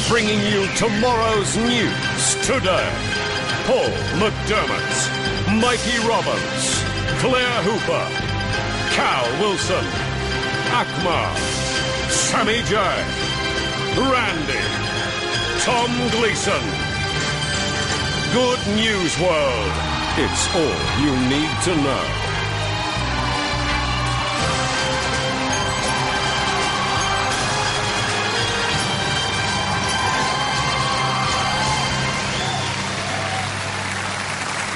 bringing you tomorrow's news today. Paul McDermott, Mikey Robbins, Claire Hooper, Cal Wilson, Akmal, Sammy J, Randy, Tom Gleason. Good News World. It's all you need to know.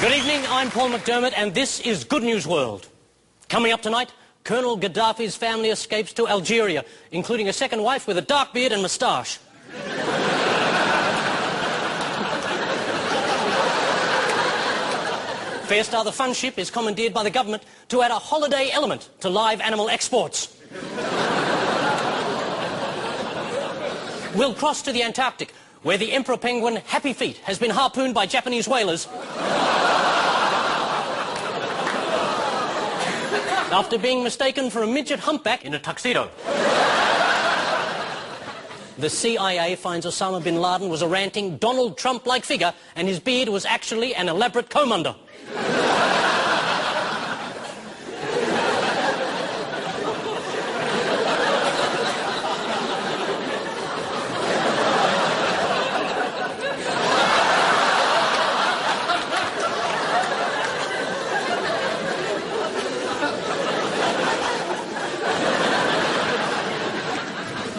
Good evening, I'm Paul McDermott, and this is Good News World. Coming up tonight, Colonel Gaddafi's family escapes to Algeria, including a second wife with a dark beard and moustache. Fairstar the Fun Ship is commandeered by the government to add a holiday element to live animal exports. We'll cross to the Antarctic, where the emperor penguin Happy Feet has been harpooned by Japanese whalers after being mistaken for a midget humpback in a tuxedo. The CIA finds Osama bin Laden was a ranting Donald Trump-like figure, and his beard was actually an elaborate comb-under.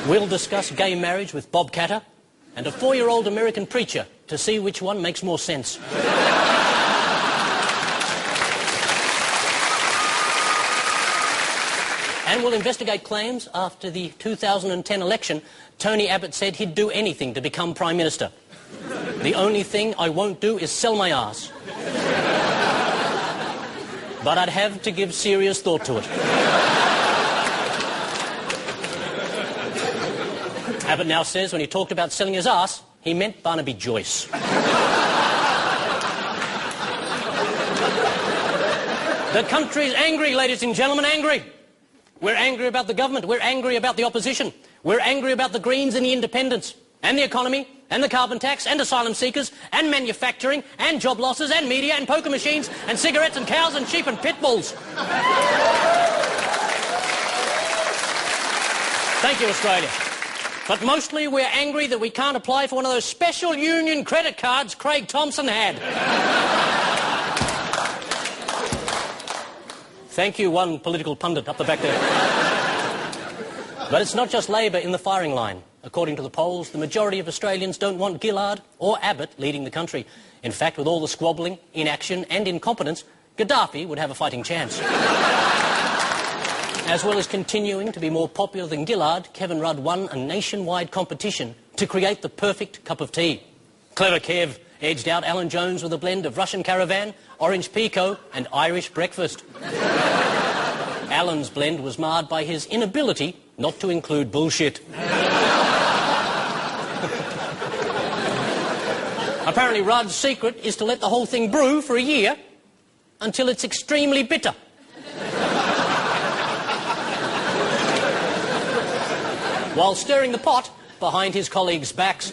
We'll discuss gay marriage with Bob Catter and a 4-year-old American preacher to see which one makes more sense. And we'll investigate claims after the 2010 election. Tony Abbott said he'd do anything to become Prime Minister. The only thing I won't do is sell my arse. But I'd have to give serious thought to it. Abbott now says when he talked about selling his ass, he meant Barnaby Joyce. The country's angry, ladies and gentlemen, angry. We're angry about the government. We're angry about the opposition. We're angry about the Greens and the independents, and the economy, and the carbon tax, and asylum seekers, and manufacturing, and job losses, and media, and poker machines, and cigarettes, and cows, and sheep, and pit bulls. Thank you, Australia. But mostly we're angry that we can't apply for one of those special union credit cards Craig Thompson had. Thank you, one political pundit up the back there. But it's not just Labor in the firing line. According to the polls, the majority of Australians don't want Gillard or Abbott leading the country. In fact, with all the squabbling, inaction and incompetence, Gaddafi would have a fighting chance. As well as continuing to be more popular than Gillard, Kevin Rudd won a nationwide competition to create the perfect cup of tea. Clever Kev edged out Alan Jones with a blend of Russian Caravan, Orange Pekoe and Irish Breakfast. Alan's blend was marred by his inability not to include bullshit. Apparently Rudd's secret is to let the whole thing brew for a year until it's extremely bitter. While stirring the pot behind his colleagues' backs.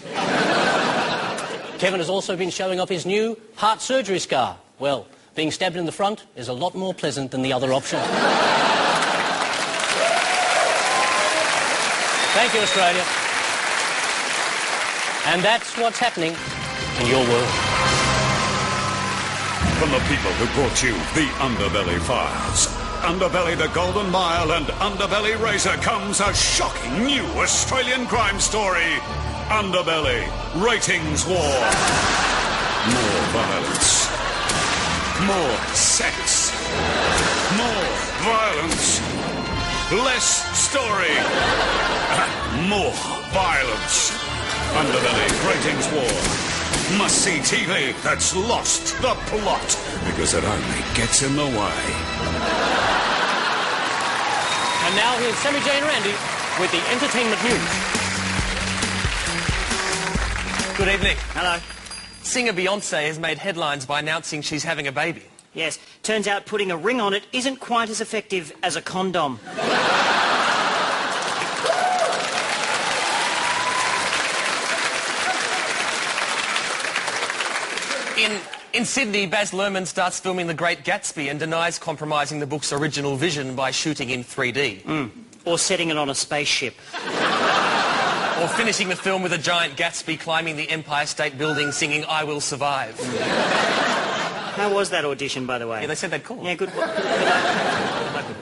Kevin has also been showing off his new heart surgery scar. Well, being stabbed in the front is a lot more pleasant than the other option. Thank you, Australia. And that's what's happening in your world. From the people who brought you the Underbelly Files, Underbelly the Golden Mile and Underbelly Razor comes a shocking new Australian crime story. Underbelly Ratings War. More violence. More sex. More violence. Less story. More violence. Underbelly Ratings War. Must-see TV that's lost the plot because it only gets in the way. And now here's Sammy J and Randy with the entertainment news. Good evening. Hello. Singer Beyonce has made headlines by announcing she's having a baby. Yes, turns out putting a ring on it isn't quite as effective as a condom. In Sydney, Baz Luhrmann starts filming The Great Gatsby and denies compromising the book's original vision by shooting in 3D. Or setting it on a spaceship. Or finishing the film with a giant Gatsby climbing the Empire State Building singing I Will Survive. How was that audition, by the way? Yeah, they said they'd call. Yeah, good.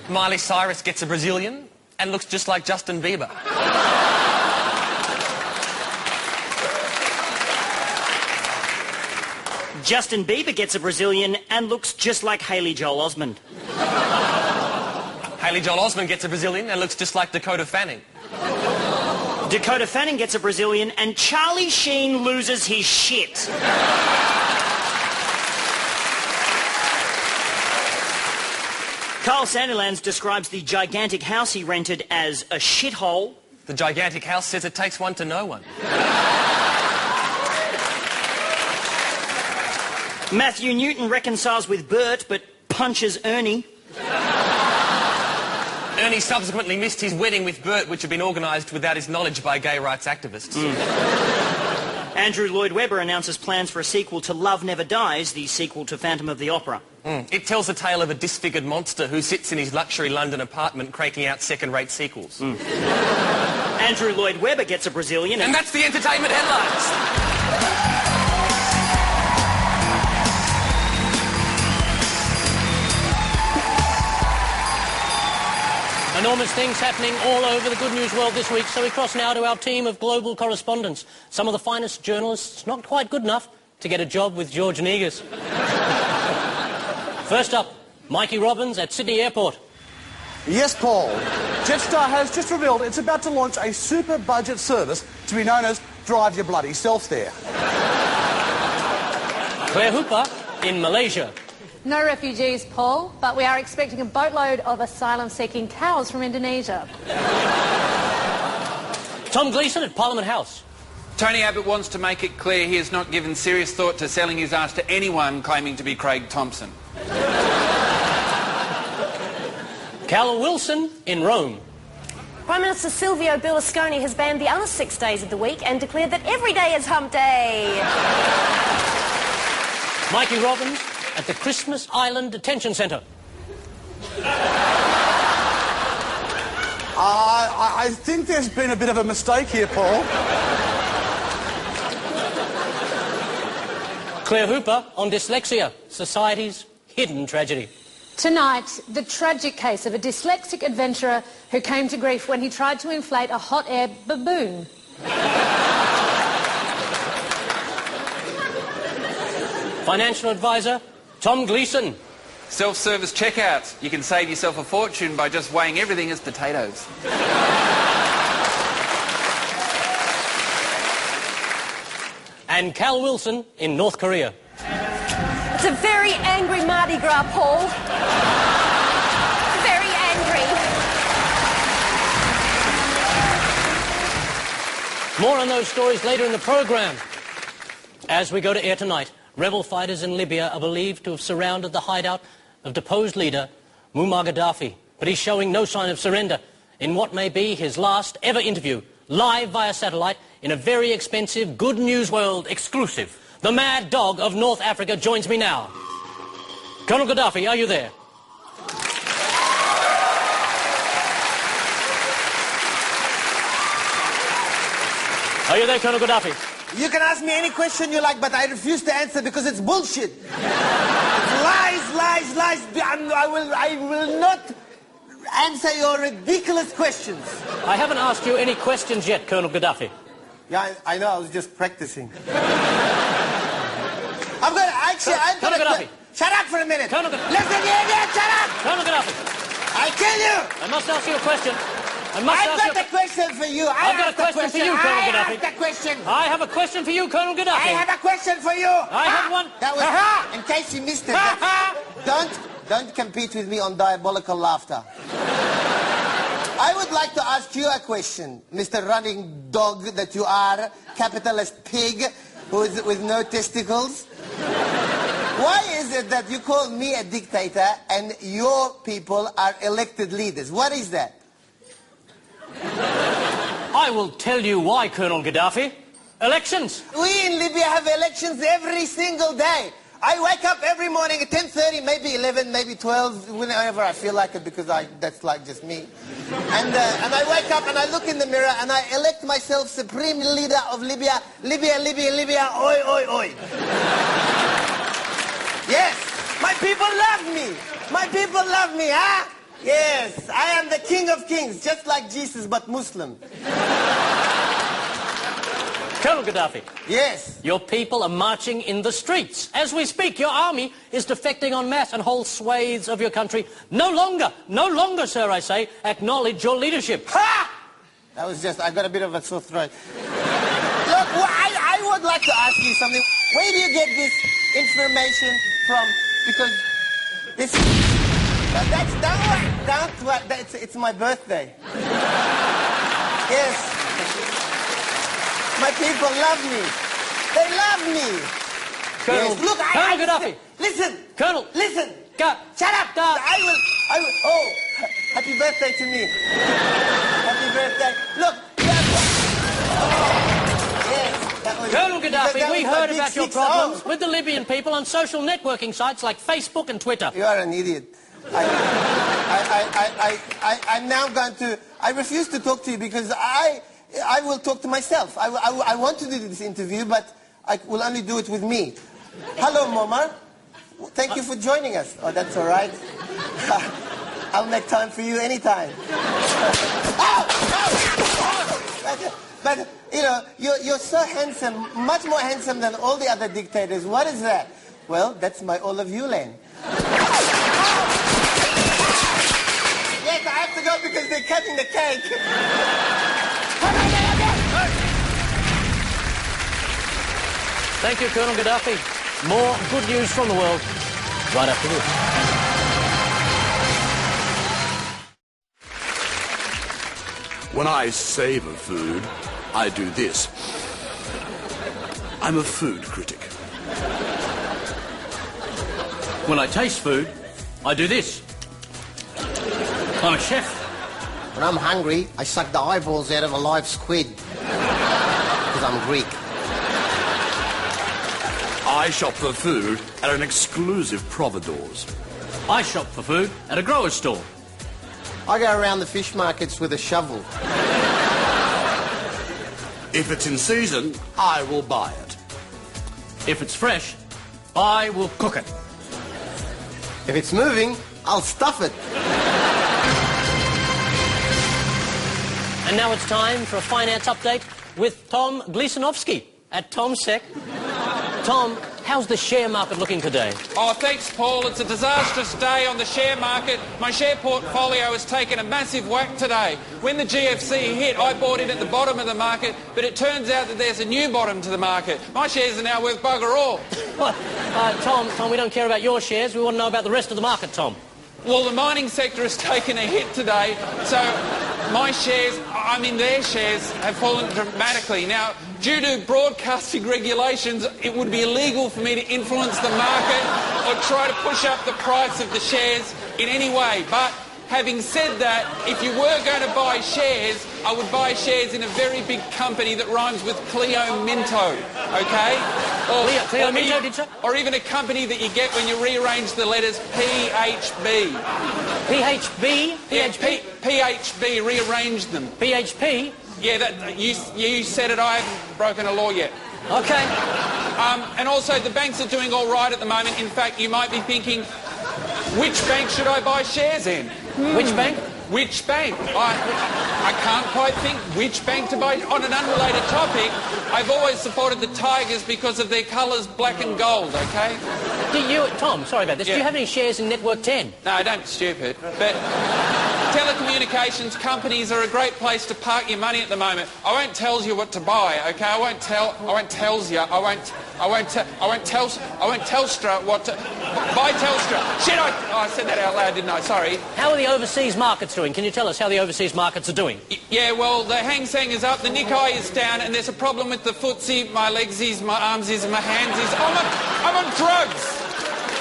Miley Cyrus gets a Brazilian and looks just like Justin Bieber. Justin Bieber gets a Brazilian and looks just like Haley Joel Osment. Haley Joel Osment gets a Brazilian and looks just like Dakota Fanning. Dakota Fanning gets a Brazilian and Charlie Sheen loses his shit. Carl Sandilands describes the gigantic house he rented as a shithole. The gigantic house says it takes one to know one. Matthew Newton reconciles with Bert but punches Ernie. Ernie subsequently missed his wedding with Bert, which had been organised without his knowledge by gay rights activists. Andrew Lloyd Webber announces plans for a sequel to Love Never Dies, the sequel to Phantom of the Opera. It tells the tale of a disfigured monster who sits in his luxury London apartment cranking out second-rate sequels. Andrew Lloyd Webber gets a Brazilian And that's the entertainment headlines. Enormous things happening all over the good news world this week, so we cross now to our team of global correspondents. Some of the finest journalists, not quite good enough to get a job with George Negus. First up, Mikey Robbins at Sydney Airport. Yes, Paul. Jetstar has just revealed it's about to launch a super budget service to be known as Drive Your Bloody Self There. Claire Hooper in Malaysia. No refugees, Paul, but we are expecting a boatload of asylum-seeking cows from Indonesia. Tom Gleeson at Parliament House. Tony Abbott wants to make it clear he has not given serious thought to selling his ass to anyone claiming to be Craig Thompson. Cal Wilson in Rome. Prime Minister Silvio Berlusconi has banned the other 6 days of the week and declared that every day is hump day. Mikey Robbins at the Christmas Island Detention Centre. I think there's been a bit of a mistake here, Paul. Claire Hooper on dyslexia, society's hidden tragedy. Tonight, the tragic case of a dyslexic adventurer who came to grief when he tried to inflate a hot air baboon. Financial advisor, Tom Gleeson. Self-service checkouts. You can save yourself a fortune by just weighing everything as potatoes. And Cal Wilson in North Korea. It's a very angry Mardi Gras, Paul. Very angry. More on those stories later in the programme. As we go to air tonight, rebel fighters in Libya are believed to have surrounded the hideout of deposed leader Muammar Gaddafi, but he's showing no sign of surrender in what may be his last ever interview, live via satellite in a very expensive Good News World exclusive. The Mad Dog of North Africa joins me now. Colonel Gaddafi, are you there? Are you there, Colonel Gaddafi? You can ask me any question you like, but I refuse to answer because it's bullshit. It's lies, lies, lies. I will not answer your ridiculous questions. I haven't asked you any questions yet, Colonel Gaddafi. Yeah, I know. I was just practicing. I'm going to actually... Colonel Gaddafi. Shut up for a minute. Colonel Gaddafi. Listen, you idiot, shut up. Colonel Gaddafi. I kill you. I must ask you a question. I've got a question for you. I've got a question for you, Colonel Gaddafi. I have a question. I have a question for you, Colonel Gaddafi. I have a question for you. I have one. That was, in case you missed it. Don't compete with me on diabolical laughter. I would like to ask you a question, Mr. Running Dog that you are, capitalist pig with no testicles. Why is it that you call me a dictator and your people are elected leaders? What is that? I will tell you why, Colonel Gaddafi. Elections. We in Libya have elections every single day. I wake up every morning at 10:30, maybe 11, maybe 12, whenever I feel like it, because that's like just me. And I wake up and I look in the mirror and I elect myself supreme leader of Libya. Libya, Libya, Libya, oi, oi, oi. Yes, my people love me. My people love me, huh? Yes, I am the king of kings, just like Jesus, but Muslim. Colonel Gaddafi. Yes. Your people are marching in the streets. As we speak, your army is defecting en masse and whole swathes of your country no longer, sir, I say, acknowledge your leadership. Ha! That was just, I got a bit of a sore throat. Look, I would like to ask you something. Where do you get this information from? Because this... It's my birthday. Yes. My people love me. They love me. Colonel, yes. Look, Colonel Gaddafi. Listen. Colonel. Listen. Shut up. I will. Oh, happy birthday to me. Happy birthday. Look. Colonel Gaddafi, we heard about your problems with the Libyan people on social networking sites like Facebook and Twitter. You are an idiot. I'm now going to... I refuse to talk to you because I will talk to myself. I want to do this interview, but I will only do it with me. Hello, Muammar. Thank you for joining us. Oh, that's all right. I'll make time for you anytime. But, you know, you're so handsome, much more handsome than all the other dictators. What is that? Well, that's my all of you land. Yes, I have to go because they're cutting the cake. Thank you, Colonel Gaddafi. More good news from the world right after this. When I savor food, I do this. I'm a food critic. When I taste food, I do this. I'm a chef. When I'm hungry, I suck the eyeballs out of a live squid. Because I'm Greek. I shop for food at an exclusive providors. I shop for food at a grower's store. I go around the fish markets with a shovel. If it's in season, I will buy it. If it's fresh, I will cook it. If it's moving, I'll stuff it. And now it's time for a finance update with Tom Gleasonovsky at Tomsec. Tom, how's the share market looking today? Oh, thanks, Paul. It's a disastrous day on the share market. My share portfolio has taken a massive whack today. When the GFC hit, I bought in at the bottom of the market, but it turns out that there's a new bottom to the market. My shares are now worth bugger all. Tom, we don't care about your shares. We want to know about the rest of the market, Tom. Well, the mining sector has taken a hit today, so my shares, their shares have fallen dramatically. Now, due to broadcasting regulations, it would be illegal for me to influence the market or try to push up the price of the shares in any way. But having said that, if you were going to buy shares, I would buy shares in a very big company that rhymes with Cleo Minto, okay? Cleo Minto, did you? Or even a company that you get when you rearrange the letters PHB. PHB? PHB? PHB, rearrange them. PHP? Yeah, you said it, I haven't broken a law yet. Okay. And also, the banks are doing all right at the moment. In fact, you might be thinking, which bank should I buy shares in? Which bank? Which bank? I can't quite think which bank to buy. On an unrelated topic, I've always supported the Tigers because of their colours black and gold, okay? Tom, sorry about this. Yeah. Do you have any shares in Network 10? No, don't be stupid. But telecommunications companies are a great place to park your money at the moment. I won't tell you what to buy, okay? I won't tell Telstra what to... Buy Telstra. Shit, I said that out loud, didn't I? Sorry. How are the overseas markets doing? Can you tell us how the overseas markets are doing? Yeah, well, the Hang Seng is up, the Nikkei is down, and there's a problem with the footsie, my legsies, my armsies, my handsies. I'm on drugs.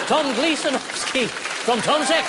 Tom Gleasonovsky from Tomsec.